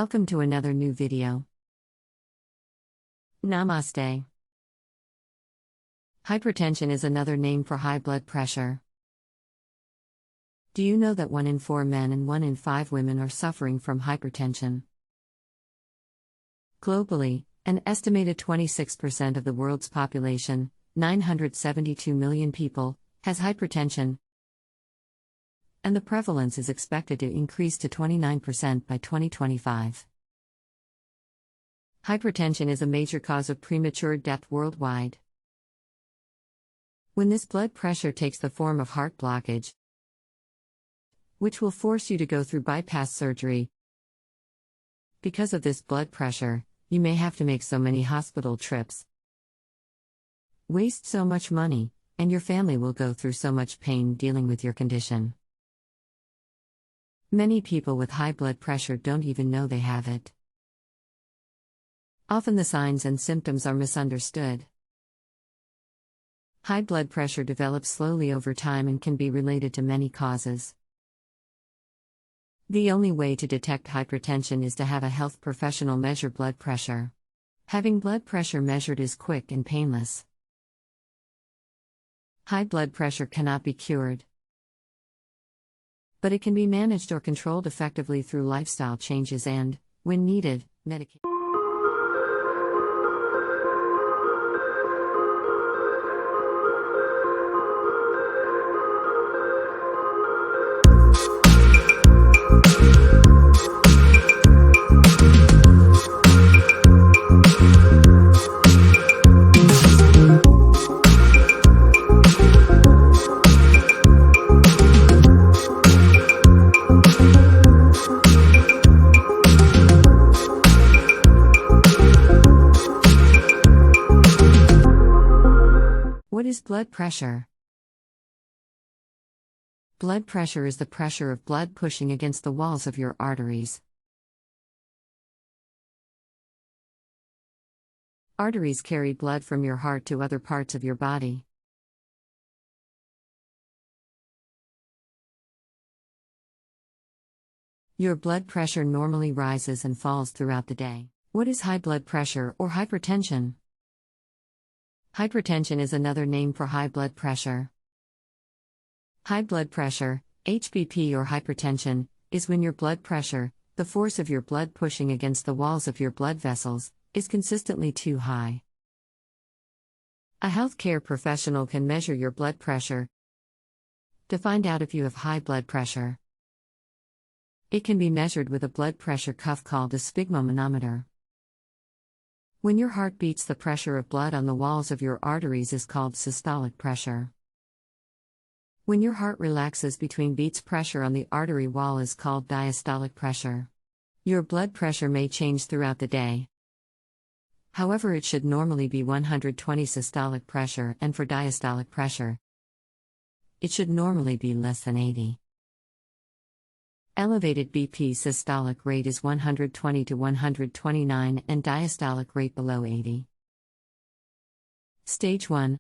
Welcome to another new video. Namaste. Hypertension is another name for high blood pressure. Do you know that 1 in 4 men and 1 in 5 women are suffering from hypertension? Globally, an estimated 26% of the world's population, 972 million people, has hypertension, and the prevalence is expected to increase to 29% by 2025. Hypertension is a major cause of premature death worldwide. When this blood pressure takes the form of heart blockage, which will force you to go through bypass surgery, because of this blood pressure, you may have to make so many hospital trips, waste so much money, and your family will go through so much pain dealing with your condition. Many people with high blood pressure don't even know they have it. Often the signs and symptoms are misunderstood. High blood pressure develops slowly over time and can be related to many causes. The only way to detect hypertension is to have a health professional measure blood pressure. Having blood pressure measured is quick and painless. High blood pressure cannot be cured, but it can be managed or controlled effectively through lifestyle changes and, when needed, medication. What is blood pressure? Blood pressure is the pressure of blood pushing against the walls of your arteries. Arteries carry blood from your heart to other parts of your body. Your blood pressure normally rises and falls throughout the day. What is high blood pressure or hypertension? Hypertension is another name for high blood pressure. High blood pressure, HBP or hypertension, is when your blood pressure, the force of your blood pushing against the walls of your blood vessels, is consistently too high. A healthcare professional can measure your blood pressure to find out if you have high blood pressure. It can be measured with a blood pressure cuff called a sphygmomanometer. When your heart beats, the pressure of blood on the walls of your arteries is called systolic pressure. When your heart relaxes between beats, pressure on the artery wall is called diastolic pressure. Your blood pressure may change throughout the day. However, it should normally be 120 systolic pressure, and for diastolic pressure, it should normally be less than 80. Elevated BP systolic rate is 120 to 129 and diastolic rate below 80. Stage 1.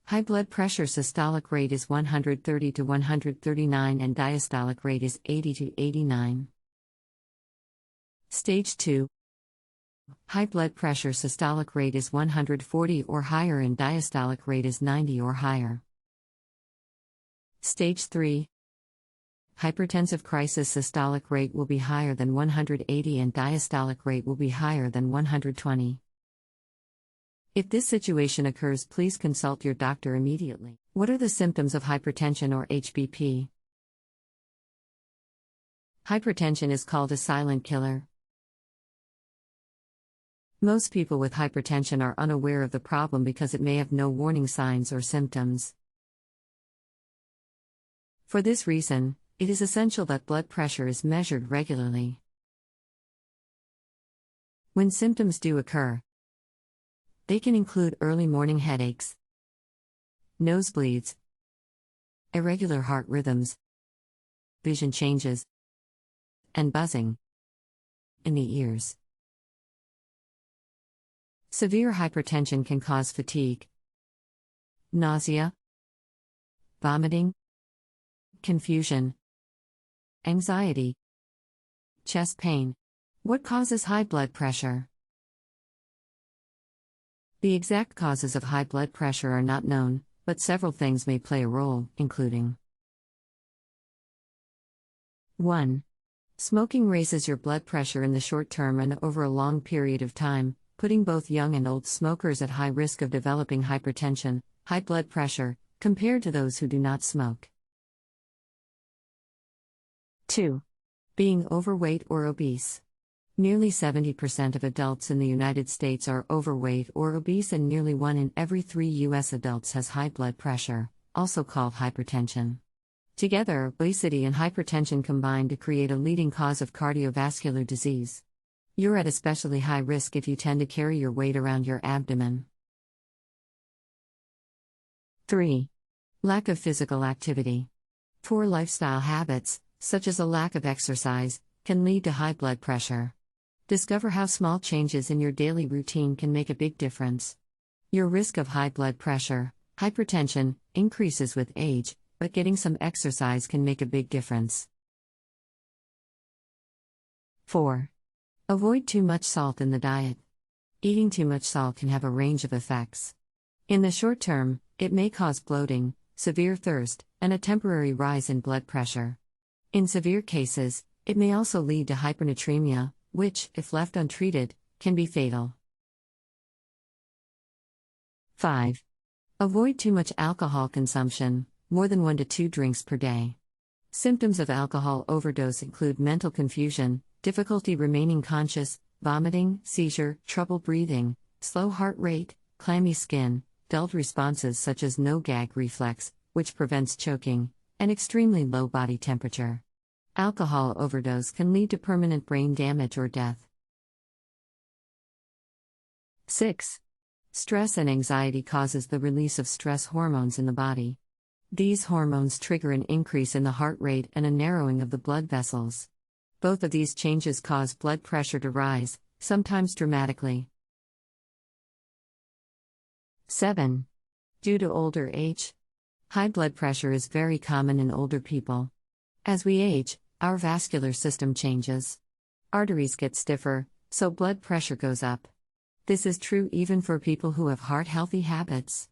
High blood pressure systolic rate is 130 to 139 and diastolic rate is 80 to 89. Stage 2. High blood pressure systolic rate is 140 or higher and diastolic rate is 90 or higher. Stage 3. Hypertensive crisis systolic rate will be higher than 180 and diastolic rate will be higher than 120. If this situation occurs, please consult your doctor immediately. What are the symptoms of hypertension or HBP? Hypertension is called a silent killer. Most people with hypertension are unaware of the problem because it may have no warning signs or symptoms. For this reason, it is essential that blood pressure is measured regularly. When symptoms do occur, they can include early morning headaches, nosebleeds, irregular heart rhythms, vision changes, and buzzing in the ears. Severe hypertension can cause fatigue, nausea, vomiting, confusion, anxiety, chest pain, What causes high blood pressure? The exact causes of high blood pressure are not known, but several things may play a role, including 1. Smoking raises your blood pressure in the short term and over a long period of time, putting both young and old smokers at high risk of developing hypertension, high blood pressure, compared to those who do not smoke. 2. Being overweight or obese. Nearly 70% of adults in the United States are overweight or obese, and nearly 1 in every 3 U.S. adults has high blood pressure, also called hypertension. Together, obesity and hypertension combine to create a leading cause of cardiovascular disease. You're at especially high risk if you tend to carry your weight around your abdomen. 3. Lack of physical activity. Poor lifestyle habits, such as a lack of exercise, can lead to high blood pressure. Discover how small changes in your daily routine can make a big difference. Your risk of high blood pressure, hypertension, increases with age, but getting some exercise can make a big difference. 4. Avoid too much salt in the diet. Eating too much salt can have a range of effects. In the short term, it may cause bloating, severe thirst, and a temporary rise in blood pressure. In severe cases, it may also lead to hypernatremia, which, if left untreated, can be fatal. 5. Avoid too much alcohol consumption, more than 1 to 2 drinks per day. Symptoms of alcohol overdose include mental confusion, difficulty remaining conscious, vomiting, seizure, trouble breathing, slow heart rate, clammy skin, dulled responses such as no gag reflex, which prevents choking, and extremely low body temperature. Alcohol overdose can lead to permanent brain damage or death. 6. Stress and anxiety causes the release of stress hormones in the body. These hormones trigger an increase in the heart rate and a narrowing of the blood vessels. Both of these changes cause blood pressure to rise, sometimes dramatically. 7. Due to older age. High blood pressure is very common in older people. As we age, our vascular system changes. Arteries get stiffer, so blood pressure goes up. This is true even for people who have heart-healthy habits.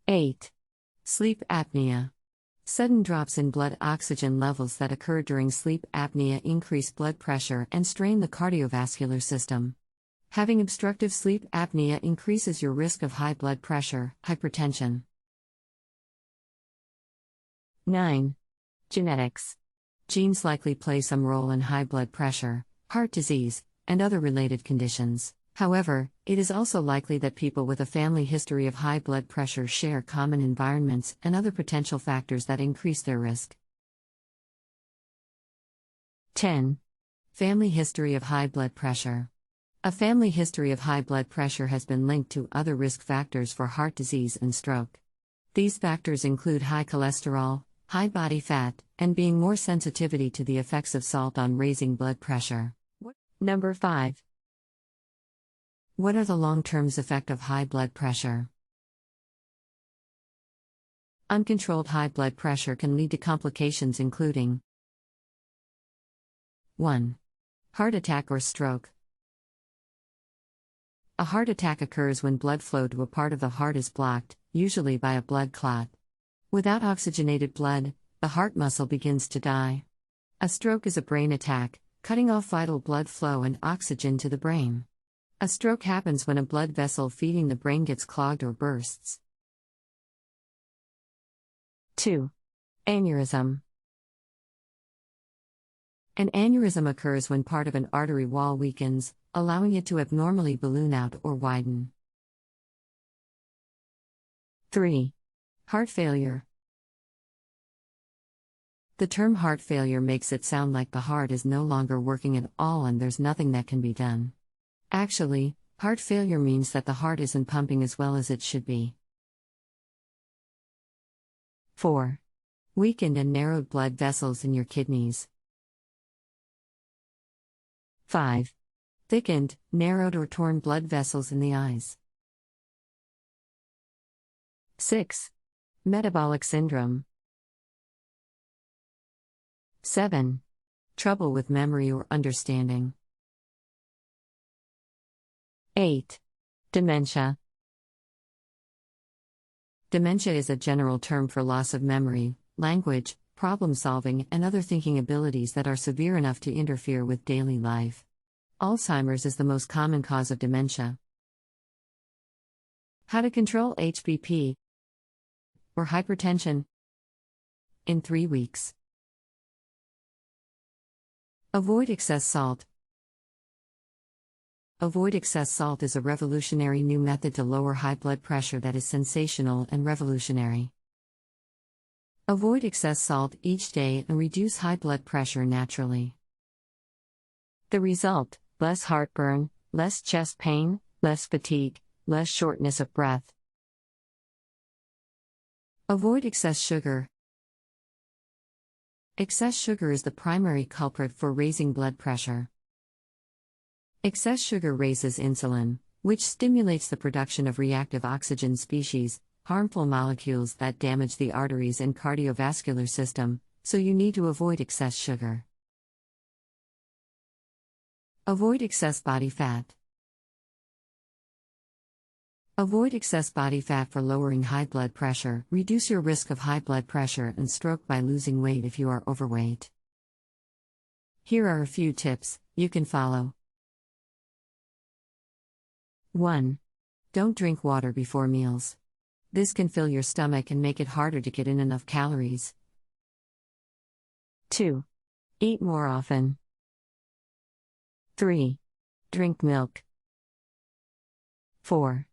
8. Sleep apnea. Sudden drops in blood oxygen levels that occur during sleep apnea increase blood pressure and strain the cardiovascular system. Having obstructive sleep apnea increases your risk of high blood pressure, hypertension. 9. Genetics. Genes likely play some role in high blood pressure, heart disease, and other related conditions. However, it is also likely that people with a family history of high blood pressure share common environments and other potential factors that increase their risk. 10. Family history of high blood pressure. A family history of high blood pressure has been linked to other risk factors for heart disease and stroke. These factors include high cholesterol, high body fat, and being more sensitivity to the effects of salt on raising blood pressure. Number 5. What are the long-term effects of high blood pressure? Uncontrolled high blood pressure can lead to complications including 1. Heart attack or stroke. A heart attack occurs when blood flow to a part of the heart is blocked, usually by a blood clot. Without oxygenated blood, the heart muscle begins to die. A stroke is a brain attack, cutting off vital blood flow and oxygen to the brain. A stroke happens when a blood vessel feeding the brain gets clogged or bursts. 2. Aneurysm. An aneurysm occurs when part of an artery wall weakens, allowing it to abnormally balloon out or widen. 3. Heart failure. The term heart failure makes it sound like the heart is no longer working at all and there's nothing that can be done. Actually, heart failure means that the heart isn't pumping as well as it should be. 4. Weakened and narrowed blood vessels in your kidneys. 5. Thickened, narrowed or torn blood vessels in the eyes. 6. Metabolic syndrome. 7. Trouble with memory or understanding. 8. Dementia. Dementia is a general term for loss of memory, language, problem solving, and other thinking abilities that are severe enough to interfere with daily life. Alzheimer's is the most common cause of dementia. How to control HBP or hypertension in 3 weeks. Avoid excess salt. Avoid excess salt is a revolutionary new method to lower high blood pressure that is sensational and revolutionary. Avoid excess salt each day and reduce high blood pressure naturally. The result: less heartburn, less chest pain, less fatigue, less shortness of breath. Avoid excess sugar. Excess sugar is the primary culprit for raising blood pressure. Excess sugar raises insulin, which stimulates the production of reactive oxygen species, harmful molecules that damage the arteries and cardiovascular system, so you need to avoid excess sugar. Avoid excess body fat. Avoid excess body fat for lowering high blood pressure. Reduce your risk of high blood pressure and stroke by losing weight if you are overweight. Here are a few tips you can follow. 1. Don't drink water before meals. This can fill your stomach and make it harder to get in enough calories. 2. Eat more often. 3. Drink milk. 4.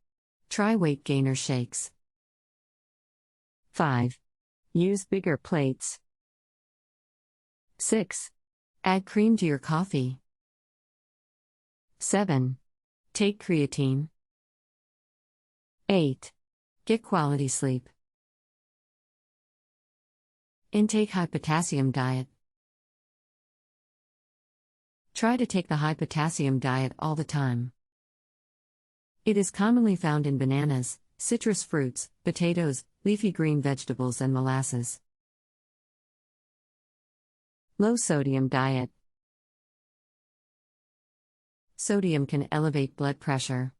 Try weight gainer shakes. 5. Use bigger plates. 6. Add cream to your coffee. 7. Take creatine. 8. Get quality sleep. Intake high potassium diet. Try to take the high potassium diet all the time. It is commonly found in bananas, citrus fruits, potatoes, leafy green vegetables, and molasses. Low sodium diet. Sodium can elevate blood pressure.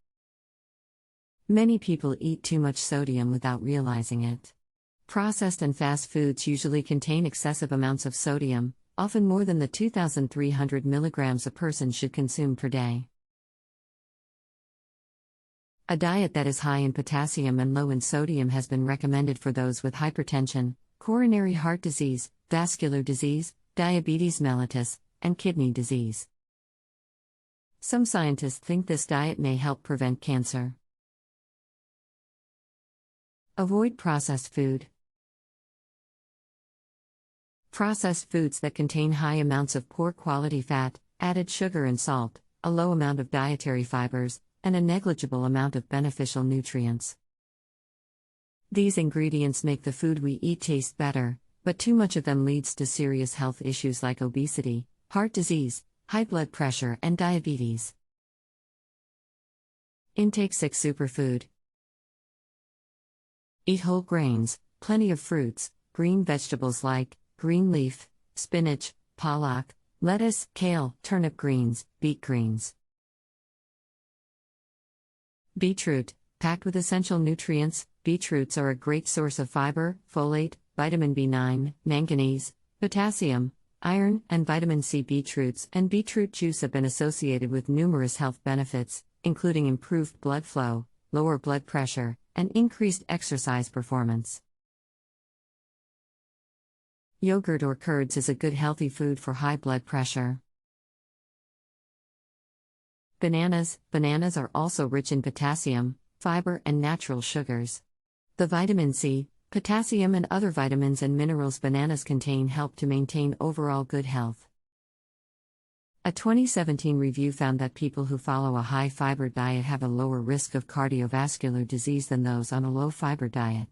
Many people eat too much sodium without realizing it. Processed and fast foods usually contain excessive amounts of sodium, often more than the 2,300 milligrams a person should consume per day. A diet that is high in potassium and low in sodium has been recommended for those with hypertension, coronary heart disease, vascular disease, diabetes mellitus, and kidney disease. Some scientists think this diet may help prevent cancer. Avoid processed food. Processed foods that contain high amounts of poor quality fat, added sugar and salt, a low amount of dietary fibers, and a negligible amount of beneficial nutrients. These ingredients make the food we eat taste better, but too much of them leads to serious health issues like obesity, heart disease, high blood pressure, and diabetes. Intake 6 superfood. Eat whole grains, plenty of fruits, green vegetables like green leaf, spinach, pollock, lettuce, kale, turnip greens, beet greens. Beetroot, packed with essential nutrients. Beetroots are a great source of fiber, folate, vitamin B9, manganese, potassium, iron, and vitamin C. Beetroots and beetroot juice have been associated with numerous health benefits, including improved blood flow, lower blood pressure, and increased exercise performance. Yogurt or curds is a good healthy food for high blood pressure. Bananas are also rich in potassium, fiber, and natural sugars. The vitamin C, potassium, and other vitamins and minerals bananas contain help to maintain overall good health. A 2017 review found that people who follow a high-fiber diet have a lower risk of cardiovascular disease than those on a low-fiber diet.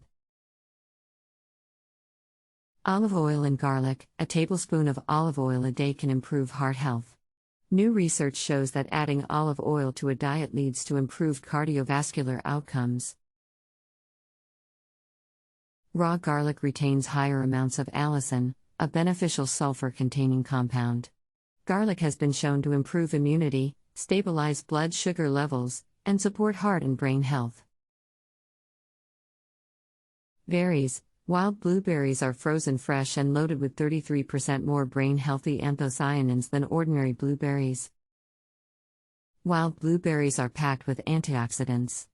Olive oil and garlic. A tablespoon of olive oil a day can improve heart health. New research shows that adding olive oil to a diet leads to improved cardiovascular outcomes. Raw garlic retains higher amounts of allicin, a beneficial sulfur-containing compound. Garlic has been shown to improve immunity, stabilize blood sugar levels, and support heart and brain health. Berries. Wild blueberries are frozen fresh and loaded with 33% more brain-healthy anthocyanins than ordinary blueberries. Wild blueberries are packed with antioxidants.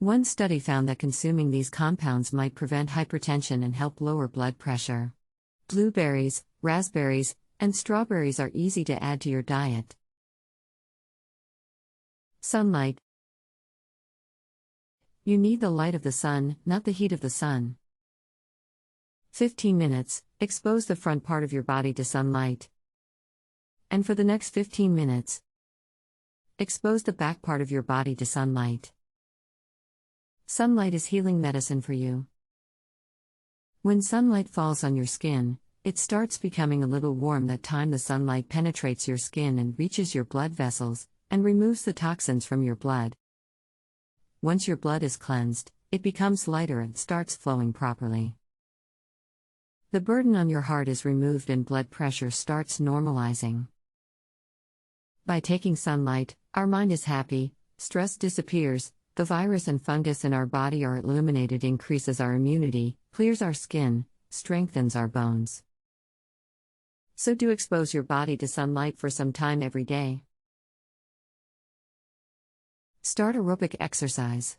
One study found that consuming these compounds might prevent hypertension and help lower blood pressure. Blueberries, raspberries, and strawberries are easy to add to your diet. Sunlight. You need the light of the sun, not the heat of the sun. 15 minutes, expose the front part of your body to sunlight. And for the next 15 minutes, expose the back part of your body to sunlight. Sunlight is healing medicine for you. When sunlight falls on your skin, it starts becoming a little warm. That time the sunlight penetrates your skin and reaches your blood vessels, and removes the toxins from your blood. Once your blood is cleansed, it becomes lighter and starts flowing properly. The burden on your heart is removed and blood pressure starts normalizing. By taking sunlight, our mind is happy, stress disappears, the virus and fungus in our body are eliminated, increases our immunity, clears our skin, strengthens our bones. So do expose your body to sunlight for some time every day. Start aerobic exercise.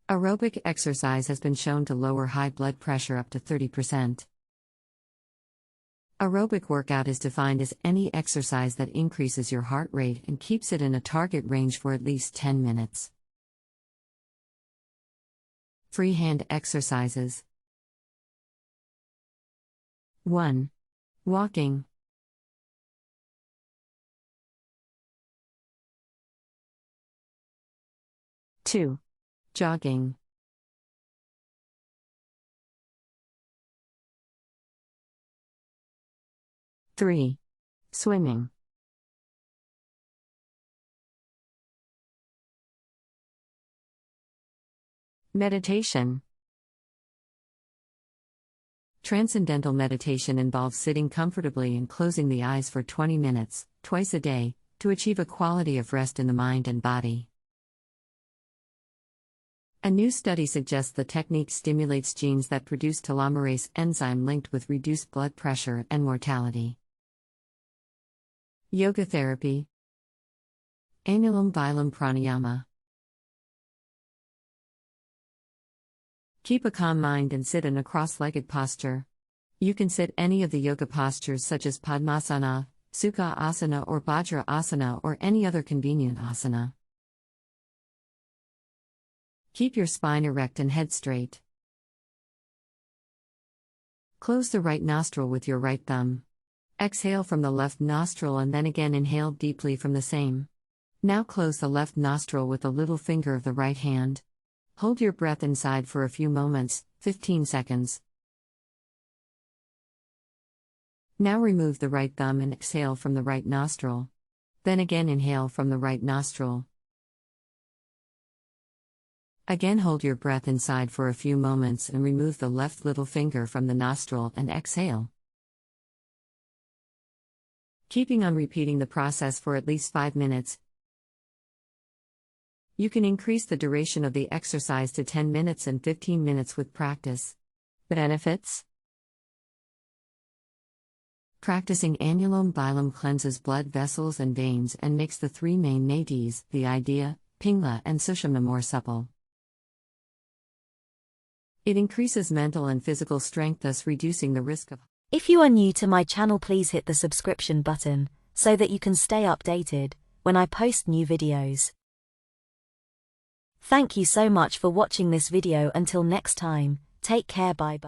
Aerobic exercise has been shown to lower high blood pressure up to 30%. Aerobic workout is defined as any exercise that increases your heart rate and keeps it in a target range for at least 10 minutes. Freehand exercises. 1. Walking. 2. Jogging. 3. Swimming. 4. Meditation. Transcendental meditation involves sitting comfortably and closing the eyes for 20 minutes, twice a day, to achieve a quality of rest in the mind and body. A new study suggests the technique stimulates genes that produce telomerase enzyme linked with reduced blood pressure and mortality. Yoga therapy. Anulom-vilom pranayama. Keep a calm mind and sit in a cross-legged posture. You can sit any of the yoga postures such as Padmasana, Sukha Asana or Vajra Asana or any other convenient asana. Keep your spine erect and head straight. Close the right nostril with your right thumb. Exhale from the left nostril and then again inhale deeply from the same. Now close the left nostril with the little finger of the right hand. Hold your breath inside for a few moments, 15 seconds. Now remove the right thumb and exhale from the right nostril. Then again inhale from the right nostril. Again hold your breath inside for a few moments and remove the left little finger from the nostril and exhale. Keeping on repeating the process for at least 5 minutes. You can increase the duration of the exercise to 10 minutes and 15 minutes with practice. Benefits. Practicing anulom-vilom cleanses blood vessels and veins and makes the 3 main nadis, the Idya, Pingala and Sushumna, more supple. It increases mental and physical strength, thus reducing the risk of. If you are new to my channel, please hit the subscription button so that you can stay updated when I post new videos. Thank you so much for watching this video. Until next time, take care, bye bye.